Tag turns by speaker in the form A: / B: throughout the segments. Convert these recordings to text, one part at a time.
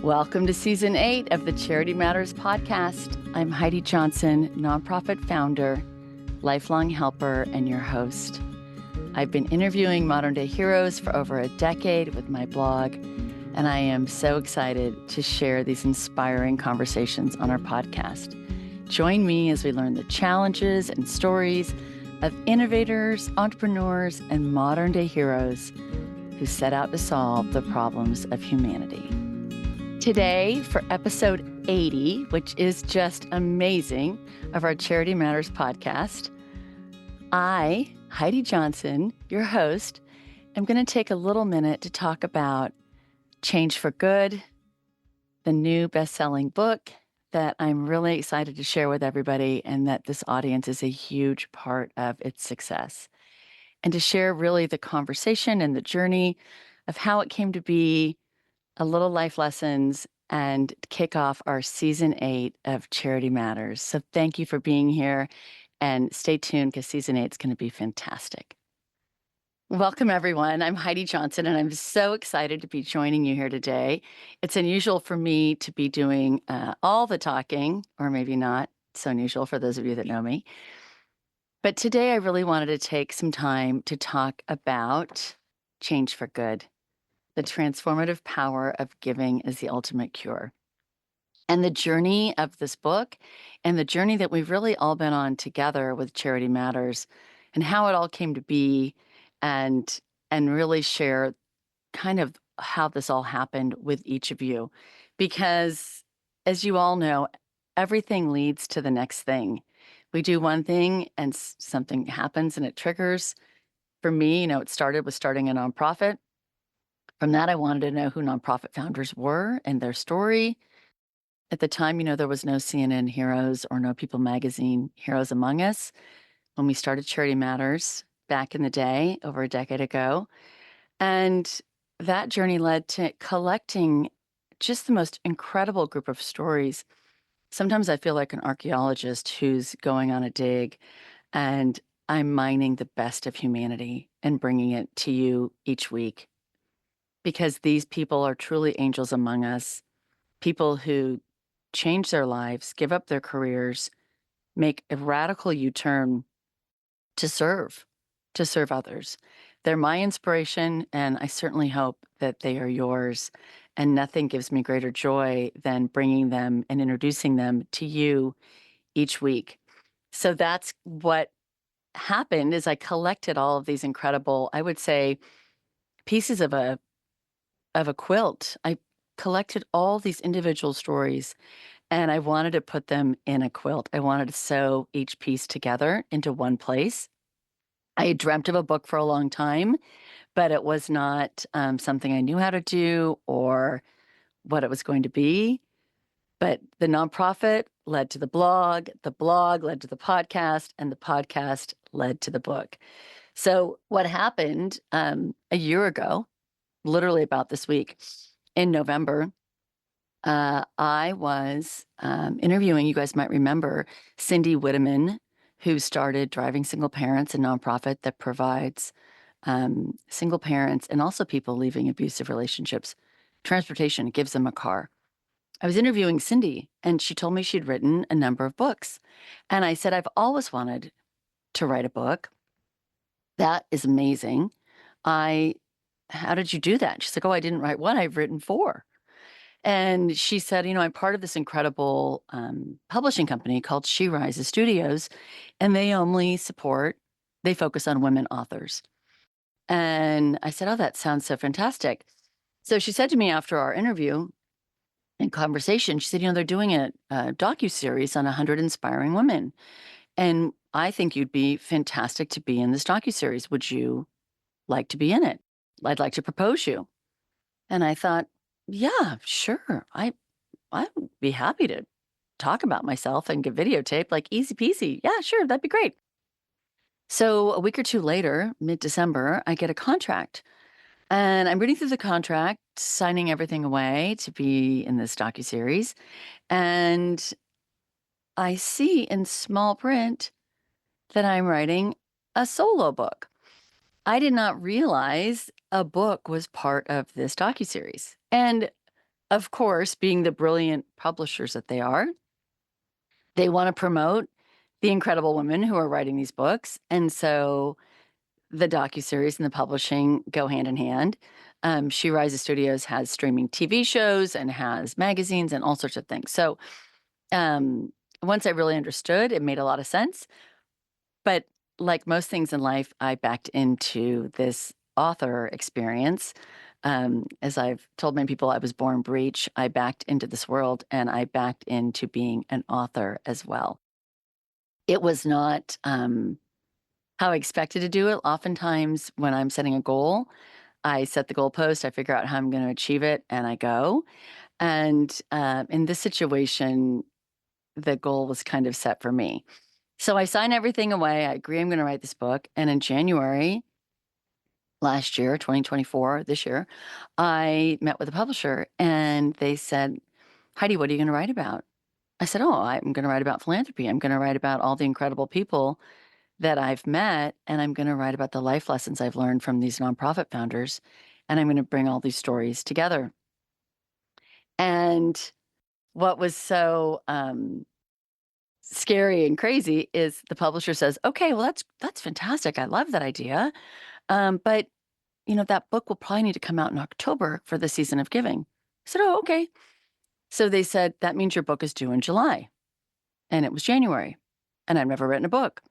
A: Welcome to Season 8 of the Charity Matters podcast. I'm Heidi Johnson, nonprofit founder, lifelong helper, and your host. I've been interviewing modern-day heroes for over a decade with my blog, and I am so excited to share these inspiring conversations on our podcast. Join me as we learn the challenges and stories of innovators, entrepreneurs, and modern-day heroes who set out to solve the problems of humanity. Today, for episode 80, which is just amazing, of our Charity Matters podcast, I, Heidi Johnson, your host, am going to take a little minute to talk about Change for Good, the new best-selling book that I'm really excited to share with everybody, and that this audience is a huge part of its success. And to share really the conversation and the journey of how it came to be, a little life lessons, and kick off our Season 8 of Charity Matters. So thank you for being here, and stay tuned because Season 8 is going to be fantastic. Welcome, everyone. I'm Heidi Johnson, and I'm so excited to be joining you here today. It's unusual for me to be doing all the talking, or maybe not so unusual for those of you that know me. But today I really wanted to take some time to talk about Change for Good. The transformative power of giving is the ultimate cure. And the journey of this book and the journey that we've really all been on together with Charity Matters and how it all came to be and really share kind of how this all happened with each of you. Because as you all know, everything leads to the next thing. We do one thing and something happens and it triggers. For me, it started with starting a nonprofit. From that, I wanted to know who nonprofit founders were and their story. At the time, there was no CNN Heroes or no People Magazine Heroes Among Us when we started Charity Matters back in the day, over a decade ago. And that journey led to collecting just the most incredible group of stories. Sometimes I feel like an archaeologist who's going on a dig, and I'm mining the best of humanity and bringing it to you each week. Because these people are truly angels among us, people who change their lives, give up their careers, make a radical U-turn to serve others. They're my inspiration, and I certainly hope that they are yours. And nothing gives me greater joy than bringing them and introducing them to you each week. So that's what happened is I collected all of these incredible, I would say, pieces of a quilt. I collected all these individual stories, and I wanted to put them in a quilt. I wanted to sew each piece together into one place. I had dreamt of a book for a long time, but it was not something I knew how to do or what it was going to be. But the nonprofit led to the blog led to the podcast, and the podcast led to the book. So what happened a year ago, literally about this week, in November, I was interviewing, you guys might remember, Cindy Witteman, who started Driving Single Parents, a nonprofit that provides single parents and also people leaving abusive relationships transportation. It gives them a car. I was interviewing Cindy, and she told me she'd written a number of books. And I said, I've always wanted to write a book. That is amazing. How did you do that? She's like, oh, I didn't write one. I've written 4. And she said, I'm part of this incredible publishing company called She Rises Studios, and they focus on women authors. And I said, oh, that sounds so fantastic. So she said to me after our interview and conversation, she said, they're doing a docuseries on 100 inspiring women. And I think you'd be fantastic to be in this docuseries. Would you like to be in it? I'd like to propose you. And I thought, yeah, sure. I would be happy to talk about myself and get videotaped, like easy peasy. Yeah, sure, that'd be great. So a week or two later, mid-December, I get a contract. And I'm reading through the contract, signing everything away to be in this docuseries. And I see in small print that I'm writing a solo book. I did not realize a book was part of this docuseries. And of course, being the brilliant publishers that they are, they want to promote the incredible women who are writing these books. And so the docuseries and the publishing go hand in hand. She Rises Studios has streaming TV shows and has magazines and all sorts of things. So um, once I really understood, it made a lot of sense. But like most things in life, I backed into this author experience. As I've told many people, I was born breech. I backed into this world and I backed into being an author as well. It was not how I expected to do it. Oftentimes, when I'm setting a goal, I set the goalpost, I figure out how I'm going to achieve it, and I go. And in this situation, the goal was kind of set for me. So I sign everything away. I agree I'm going to write this book. And in January last year, 2024, this year, I met with a publisher and they said, Heidi, what are you going to write about? I said, oh, I'm going to write about philanthropy. I'm going to write about all the incredible people that I've met, and I'm going to write about the life lessons I've learned from these nonprofit founders, and I'm going to bring all these stories together. And what was so scary and crazy is the publisher says, "Okay, well that's fantastic. I love that idea, but that book will probably need to come out in October for the season of giving." I said, "Oh, okay." So they said that means your book is due in July, and it was January, and I've never written a book.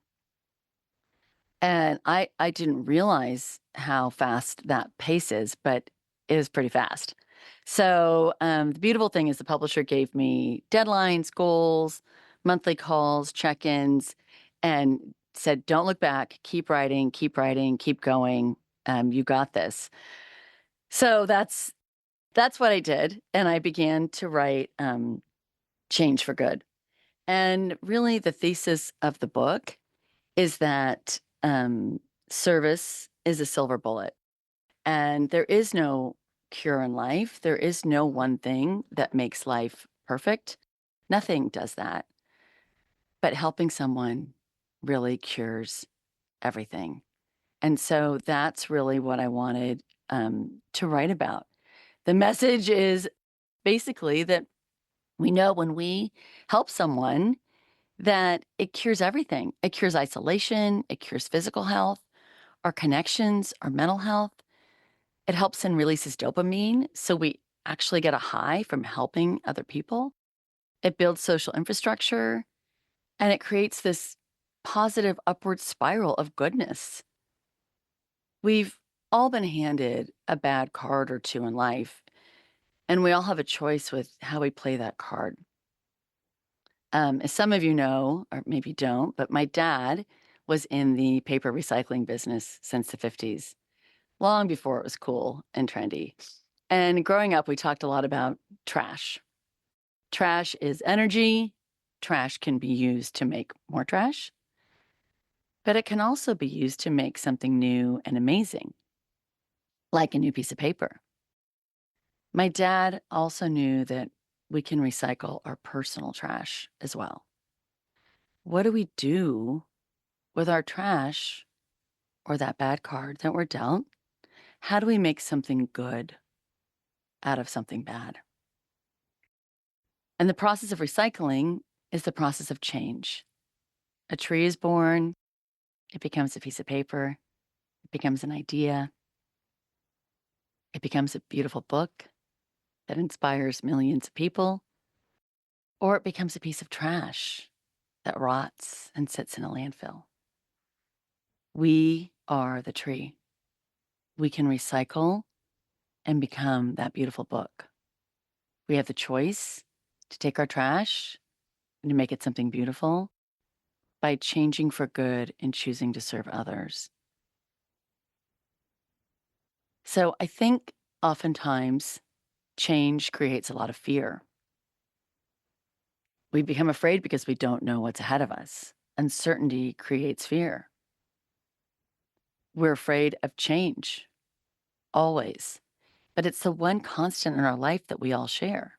A: And I didn't realize how fast that pace is, but it was pretty fast. So, the beautiful thing is the publisher gave me deadlines, goals, monthly calls, check-ins, and said, "Don't look back. Keep writing, keep going. You got this." So that's what I did, and I began to write, Change for Good. And really the thesis of the book is that service is a silver bullet. And there is no cure in life. There is no one thing that makes life perfect. Nothing does that. But helping someone really cures everything. And so that's really what I wanted to write about. The message is basically that we know when we help someone that it cures everything. It cures isolation, it cures physical health, our connections, our mental health. It helps and releases dopamine, so we actually get a high from helping other people. It builds social infrastructure, and it creates this positive upward spiral of goodness. We've all been handed a bad card or two in life, and we all have a choice with how we play that card. As some of you know, or maybe don't, but my dad was in the paper recycling business since the 50s, long before it was cool and trendy. And growing up, we talked a lot about trash. Trash is energy. Trash can be used to make more trash, but it can also be used to make something new and amazing, like a new piece of paper. My dad also knew that we can recycle our personal trash as well. What do we do with our trash or that bad card that we're dealt? How do we make something good out of something bad? And the process of recycling is the process of change. A tree is born, it becomes a piece of paper, it becomes an idea, it becomes a beautiful book that inspires millions of people, or it becomes a piece of trash that rots and sits in a landfill. We are the tree. We can recycle and become that beautiful book. We have the choice to take our trash and to make it something beautiful by changing for good and choosing to serve others. So I think oftentimes change creates a lot of fear. We become afraid because we don't know what's ahead of us. Uncertainty creates fear. We're afraid of change, always. But it's the one constant in our life that we all share.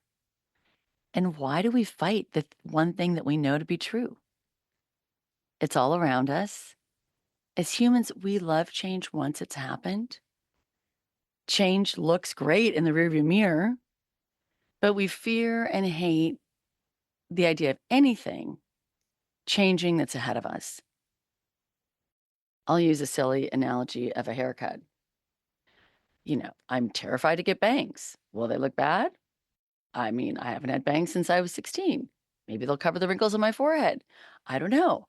A: And why do we fight the one thing that we know to be true? It's all around us. As humans, we love change once it's happened. Change looks great in the rearview mirror, But we fear and hate the idea of anything changing that's ahead of us. I'll use a silly analogy of a haircut. I'm terrified to get bangs. Will they look bad? I mean, I haven't had bangs since I was 16. Maybe they'll cover the wrinkles on my forehead. I don't know.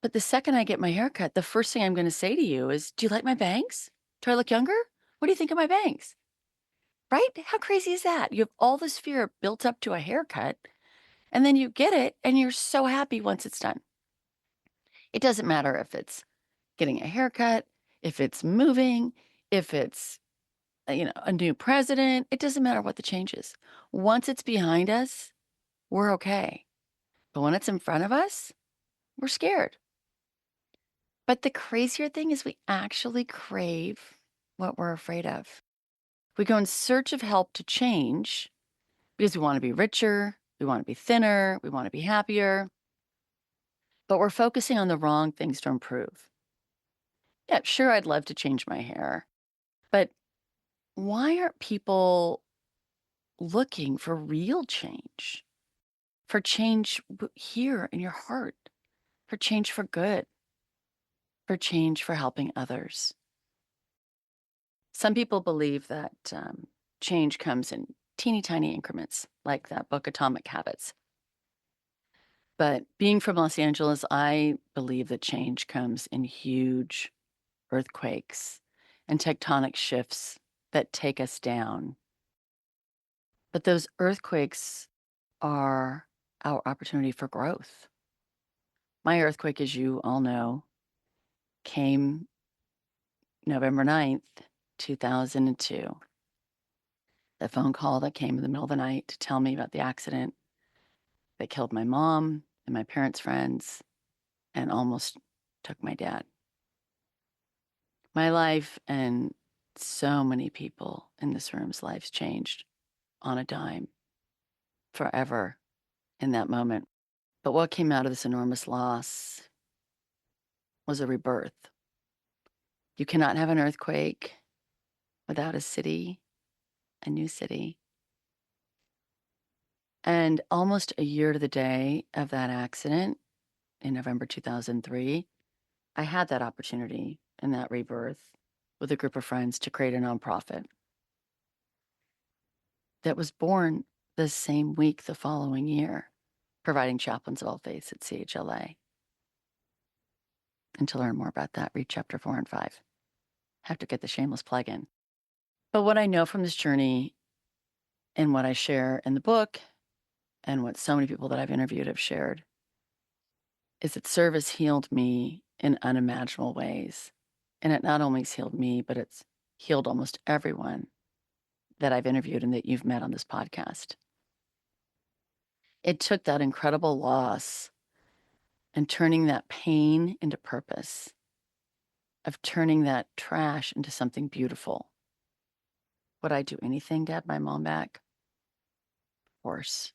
A: But the second I get my haircut, the first thing I'm going to say to you is, do you like my bangs? Do I look younger? What do you think of my bangs? Right? How crazy is that? You have all this fear built up to a haircut, and then you get it, and you're so happy once it's done. It doesn't matter if it's getting a haircut, if it's moving, if it's a new president. It doesn't matter what the change is. Once it's behind us, we're okay. But when it's in front of us, we're scared. But the crazier thing is we actually crave what we're afraid of. We go in search of help to change because we want to be richer, we want to be thinner, we want to be happier, but we're focusing on the wrong things to improve. Yeah, sure, I'd love to change my hair, but why aren't people looking for real change? For change here in your heart, for change for good, for change for helping others. Some people believe that change comes in teeny tiny increments, like that book Atomic Habits. But being from Los Angeles, I believe that change comes in huge earthquakes and tectonic shifts that take us down. But those earthquakes are our opportunity for growth. My earthquake, as you all know, came November 9th, 2002. The phone call that came in the middle of the night to tell me about the accident that killed my mom and my parents' friends and almost took my dad. My life and so many people in this room's lives changed on a dime forever in that moment. But what came out of this enormous loss was a rebirth. You cannot have an earthquake without a city, a new city. And almost a year to the day of that accident in November 2003, I had that opportunity and that rebirth with a group of friends to create a nonprofit that was born the same week the following year, providing chaplains of all faiths at CHLA. And to learn more about that, read chapter 4 and 5. Have to get the shameless plug in. But what I know from this journey and what I share in the book and what so many people that I've interviewed have shared is that service healed me in unimaginable ways. And it not only has healed me, but it's healed almost everyone that I've interviewed and that you've met on this podcast. It took that incredible loss and turning that pain into purpose, of turning that trash into something beautiful. Would I do anything to have my mom back? Of course.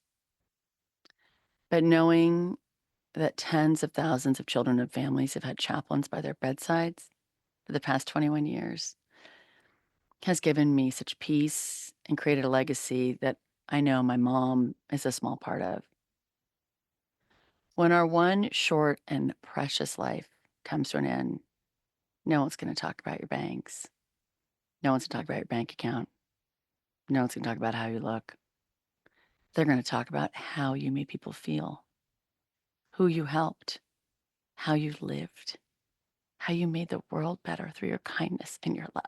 A: But knowing that tens of thousands of children and families have had chaplains by their bedsides for the past 21 years has given me such peace and created a legacy that I know my mom is a small part of. When our one short and precious life comes to an end, no one's going to talk about your banks. No one's going to talk about your bank account. No one's going to talk about how you look. They're going to talk about how you made people feel, who you helped, how you lived, how you made the world better through your kindness and your love.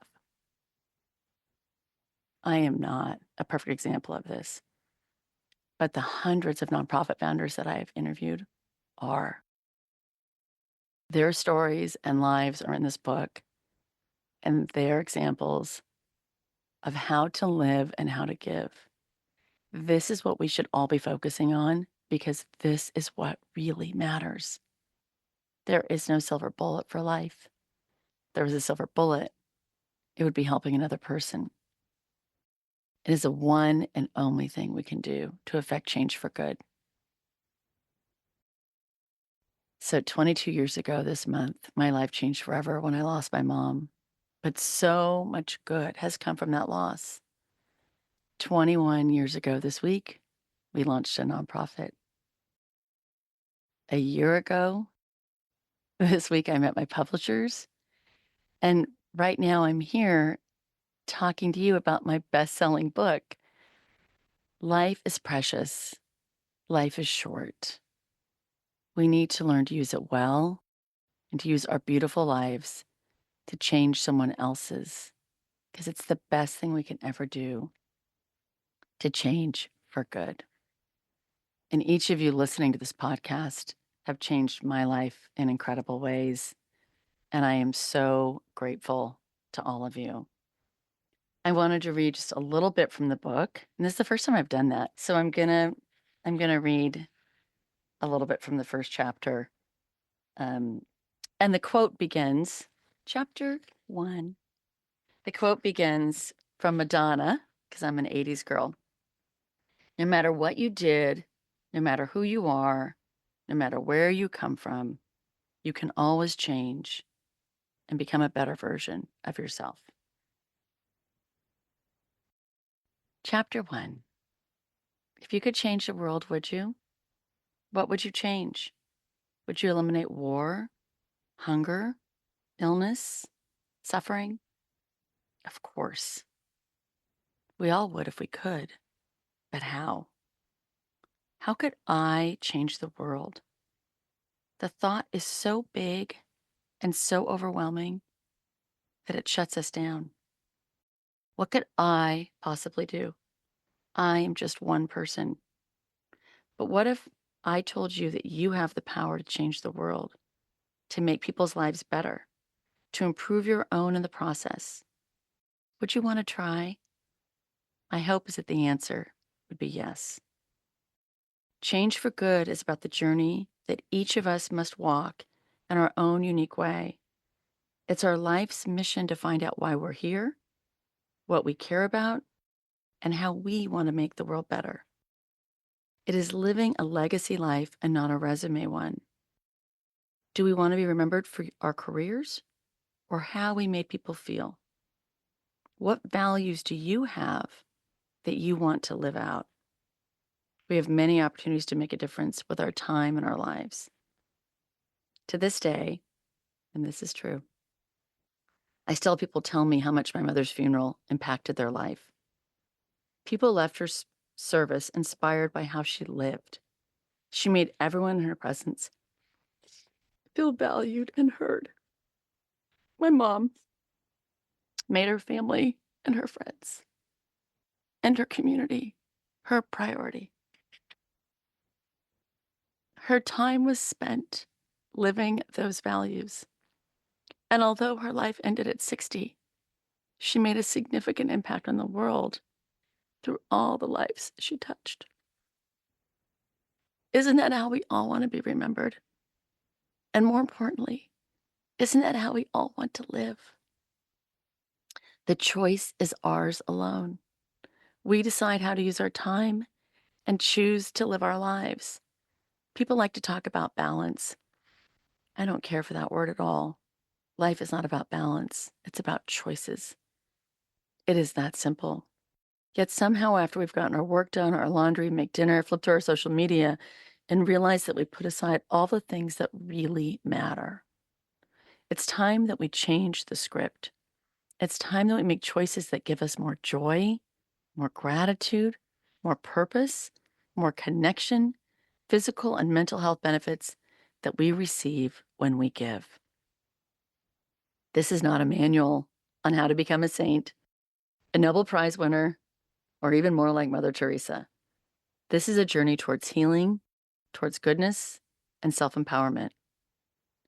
A: I am not a perfect example of this, but the hundreds of nonprofit founders that I have interviewed are. Their stories and lives are in this book, and their examples of how to live and how to give. This is what we should all be focusing on because this is what really matters. There is no silver bullet for life. If there was a silver bullet, it would be helping another person. It is the one and only thing we can do to affect change for good. So 22 years ago this month, my life changed forever when I lost my mom. But so much good has come from that loss. 21 years ago this week, we launched a nonprofit. A year ago this week, I met my publishers. And right now, I'm here talking to you about my best-selling book. Life is precious. Life is short. We need to learn to use it well and to use our beautiful lives to change someone else's, because it's the best thing we can ever do to change for good. And each of you listening to this podcast have changed my life in incredible ways. And I am so grateful to all of you. I wanted to read just a little bit from the book. And this is the first time I've done that. So I'm gonna read a little bit from the first chapter. And the quote begins, chapter 1. The quote begins from Madonna, because I'm an 80s girl. No matter what you did, no matter who you are, no matter where you come from, you can always change and become a better version of yourself. Chapter 1. If you could change the world, would you? What would you change? Would you eliminate war, hunger, illness, suffering? Of course. We all would if we could. But how? How could I change the world? The thought is so big and so overwhelming that it shuts us down. What could I possibly do? I am just one person. But what if I told you that you have the power to change the world, to make people's lives better, to improve your own in the process? Would you want to try? My hope is that the answer would be yes. Change for good is about the journey that each of us must walk in our own unique way. It's our life's mission to find out why we're here, what we care about, and how we want to make the world better. It is living a legacy life and not a resume one. Do we want to be remembered for our careers or how we made people feel? What values do you have that you want to live out? We have many opportunities to make a difference with our time and our lives. To this day, and this is true, I still have people tell me how much my mother's funeral impacted their life. People left her service inspired by how she lived. She made everyone in her presence feel valued and heard. My mom made her family and her friends and her community her priority. Her time was spent living those values. And although her life ended at 60, she made a significant impact on the world through all the lives she touched. Isn't that how we all want to be remembered? And more importantly, isn't that how we all want to live? The choice is ours alone. We decide how to use our time and choose to live our lives. People like to talk about balance. I don't care for that word at all. Life is not about balance. It's about choices. It is that simple. Yet somehow after we've gotten our work done, our laundry, make dinner, flip to our social media, and realize that we put aside all the things that really matter. It's time that we change the script. It's time that we make choices that give us more joy, more gratitude, more purpose, more connection, physical and mental health benefits that we receive when we give. This is not a manual on how to become a saint, a Nobel Prize winner, or even more like Mother Teresa. This is a journey towards healing, towards goodness, and self-empowerment.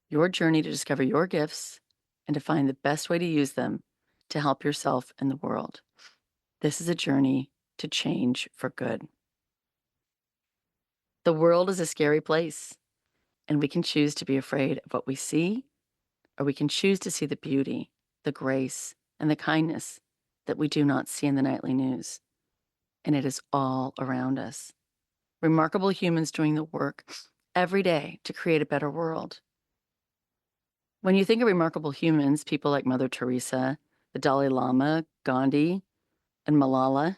A: Your journey to discover your gifts and to find the best way to use them to help yourself and the world. This is a journey to change for good. The world is a scary place, and we can choose to be afraid of what we see, or we can choose to see the beauty, the grace, and the kindness that we do not see in the nightly news. And it is all around us. Remarkable humans doing the work every day to create a better world. When you think of remarkable humans, people like Mother Teresa, the Dalai Lama, Gandhi, and Malala,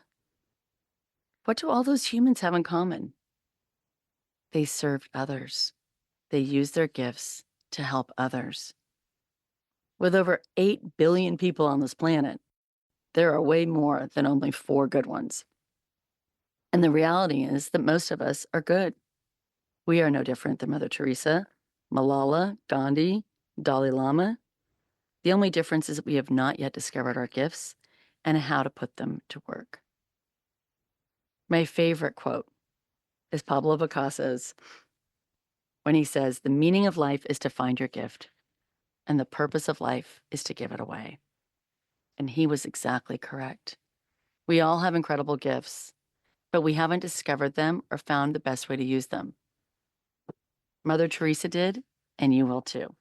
A: What do all those humans have in common? They served others. They used their gifts to help others. With over 8 billion people on this planet, there are way more than only 4 good ones. And the reality is that most of us are good. We are no different than Mother Teresa, Malala, Gandhi, Dalai Lama. The only difference is that we have not yet discovered our gifts and how to put them to work. My favorite quote is Pablo Picasso's when he says, "The meaning of life is to find your gift, and the purpose of life is to give it away." And he was exactly correct. We all have incredible gifts, but we haven't discovered them or found the best way to use them. Mother Teresa did, and you will too.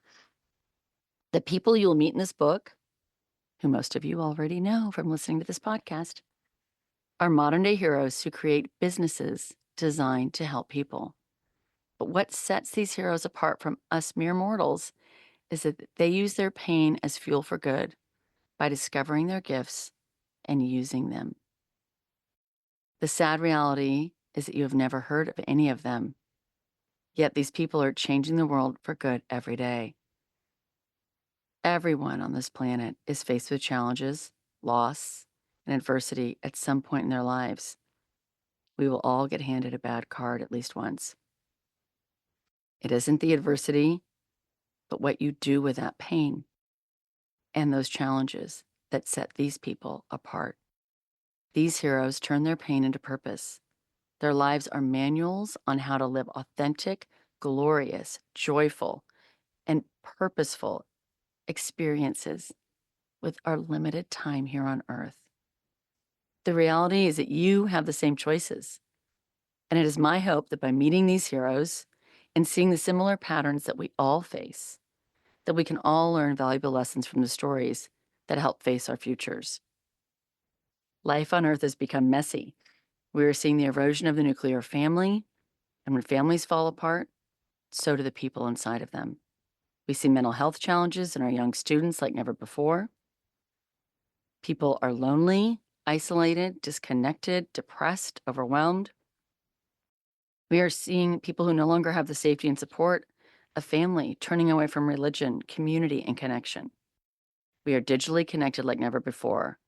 A: The people you'll meet in this book, who most of you already know from listening to this podcast, are modern day heroes who create businesses designed to help people. But what sets these heroes apart from us mere mortals is that they use their pain as fuel for good by discovering their gifts and using them. The sad reality is that you have never heard of any of them, yet these people are changing the world for good every day. Everyone on this planet is faced with challenges, loss, and adversity at some point in their lives. We will all get handed a bad card at least once. It isn't the adversity, but what you do with that pain and those challenges that set these people apart. These heroes turn their pain into purpose. Their lives are manuals on how to live authentic, glorious, joyful, and purposeful experiences with our limited time here on earth. The reality is that you have the same choices. And it is my hope that by meeting these heroes and seeing the similar patterns that we all face, that we can all learn valuable lessons from the stories that help face our futures. Life on Earth has become messy. We are seeing the erosion of the nuclear family, and when families fall apart, so do the people inside of them. We see mental health challenges in our young students like never before. People are lonely, isolated, disconnected, depressed, overwhelmed. We are seeing people who no longer have the safety and support of family turning away from religion, community, and connection. We are digitally connected like never before,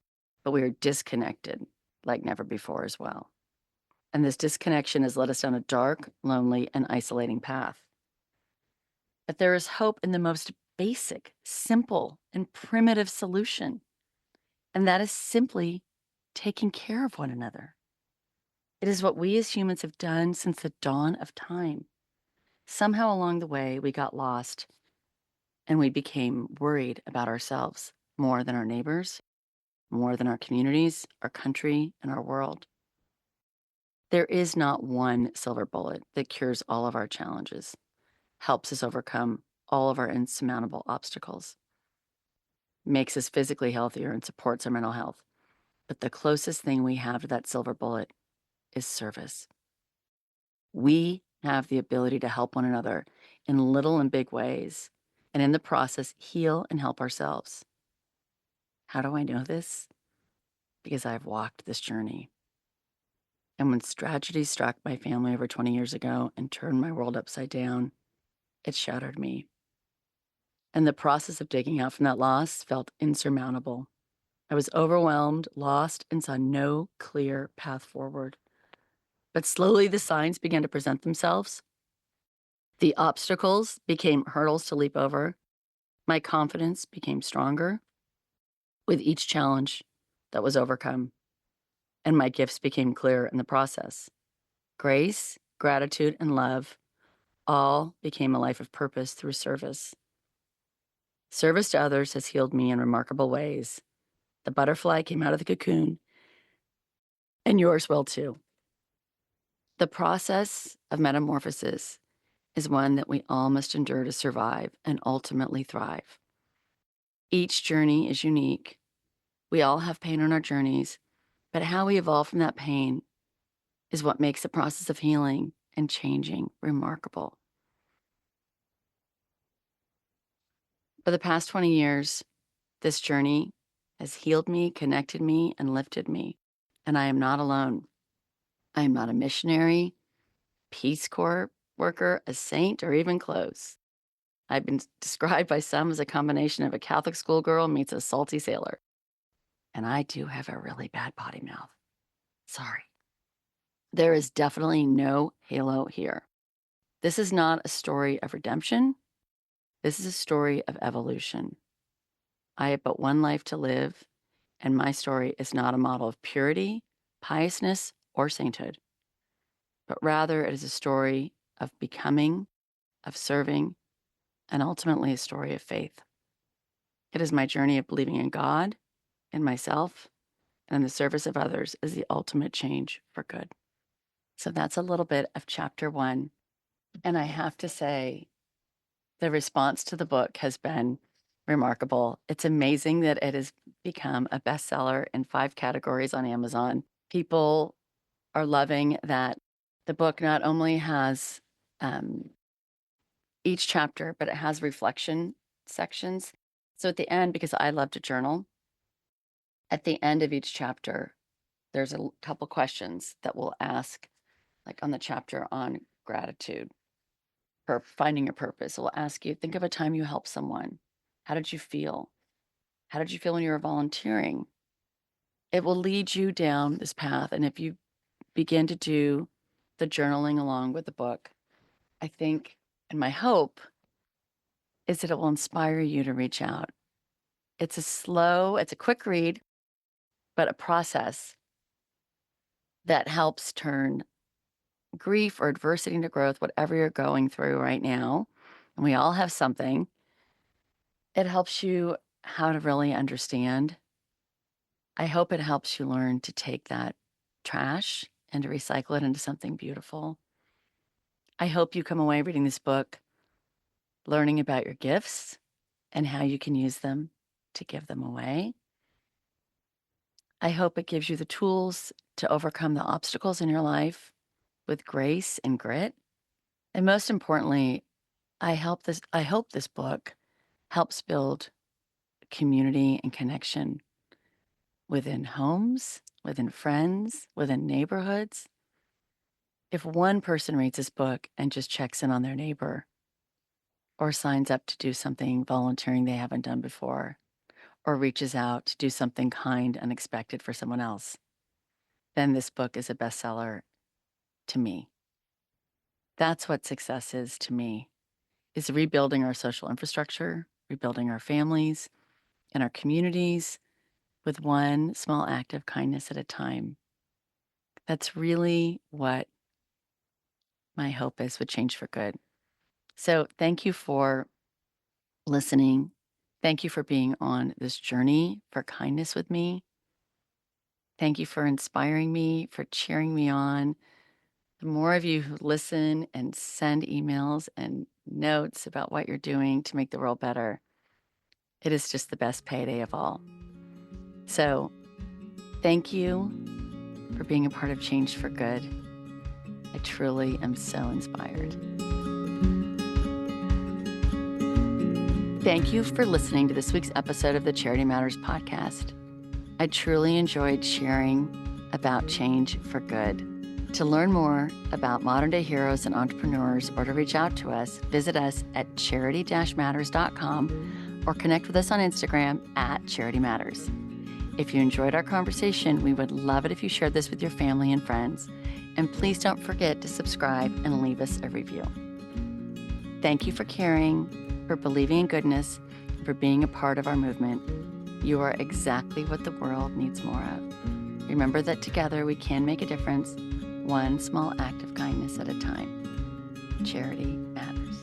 A: but we are disconnected like never before as well. And this disconnection has led us down a dark, lonely, and isolating path. But there is hope in the most basic, simple, and primitive solution, and that is simply taking care of one another. It is what we as humans have done since the dawn of time. Somehow along the way, we got lost and we became worried about ourselves more than our neighbors, more than our communities, our country, and our world. There is not one silver bullet that cures all of our challenges, helps us overcome all of our insurmountable obstacles, makes us physically healthier, and supports our mental health. But the closest thing we have to that silver bullet is service. We have the ability to help one another in little and big ways, and in the process, heal and help ourselves. How do I know this? Because I've walked this journey. And when tragedy struck my family over 20 years ago and turned my world upside down, it shattered me. And the process of digging out from that loss felt insurmountable. I was overwhelmed, lost, and saw no clear path forward. But slowly the signs began to present themselves. The obstacles became hurdles to leap over. My confidence became stronger with each challenge that was overcome, and my gifts became clear in the process. Grace, gratitude, and love all became a life of purpose through service. Service to others has healed me in remarkable ways. The butterfly came out of the cocoon, and yours will too. The process of metamorphosis is one that we all must endure to survive and ultimately thrive. Each journey is unique. We all have pain on our journeys, but how we evolve from that pain is what makes the process of healing and changing remarkable. For the past 20 years, this journey has healed me, connected me, and lifted me, and I am not alone. I am not a missionary, Peace Corps worker, a saint, or even close. I've been described by some as a combination of a Catholic schoolgirl meets a salty sailor. And I do have a really bad potty mouth. Sorry. There is definitely no halo here. This is not a story of redemption. This is a story of evolution. I have but one life to live, and my story is not a model of purity, piousness, or sainthood, but rather it is a story of becoming, of serving, and ultimately a story of faith. It is my journey of believing in God, in myself, and in the service of others is the ultimate change for good. So that's a little bit of chapter 1. And I have to say, the response to the book has been remarkable. It's amazing that it has become a bestseller in 5 categories on Amazon. People are loving that the book not only has each chapter, but it has reflection sections. So at the end, because I love to journal, at the end of each chapter, there's a couple questions that we'll ask, like on the chapter on gratitude for finding your purpose. We'll ask you, think of a time you helped someone. How did you feel? How did you feel when you were volunteering? It will lead you down this path. And if you begin to do the journaling along with the book, I think, and my hope is that it will inspire you to reach out. It's a quick read, but a process that helps turn grief or adversity into growth, whatever you're going through right now. And we all have something. It helps you how to really understand. I hope it helps you learn to take that trash and to recycle it into something beautiful. I hope you come away reading this book, learning about your gifts and how you can use them to give them away. I hope it gives you the tools to overcome the obstacles in your life with grace and grit. And most importantly, I hope this book helps build community and connection within homes, within friends, within neighborhoods. If one person reads this book and just checks in on their neighbor or signs up to do something volunteering they haven't done before or reaches out to do something kind, unexpected for someone else, then this book is a bestseller to me. That's what success is to me, is rebuilding our social infrastructure, rebuilding our families and our communities with one small act of kindness at a time. That's really what my hope is with Change for Good. So thank you for listening. Thank you for being on this journey for kindness with me. Thank you for inspiring me, for cheering me on. The more of you who listen and send emails and notes about what you're doing to make the world better, it is just the best payday of all. So thank you for being a part of Change for Good. I truly am so inspired. Thank you for listening to this week's episode of the Charity Matters podcast. I truly enjoyed sharing about Change for Good. To learn more about modern day heroes and entrepreneurs or to reach out to us, visit us at charity-matters.com or connect with us on Instagram at Charity Matters. If you enjoyed our conversation, we would love it if you shared this with your family and friends. And please don't forget to subscribe and leave us a review. Thank you for caring, for believing in goodness, and for being a part of our movement. You are exactly what the world needs more of. Remember that together we can make a difference, one small act of kindness at a time. Charity matters.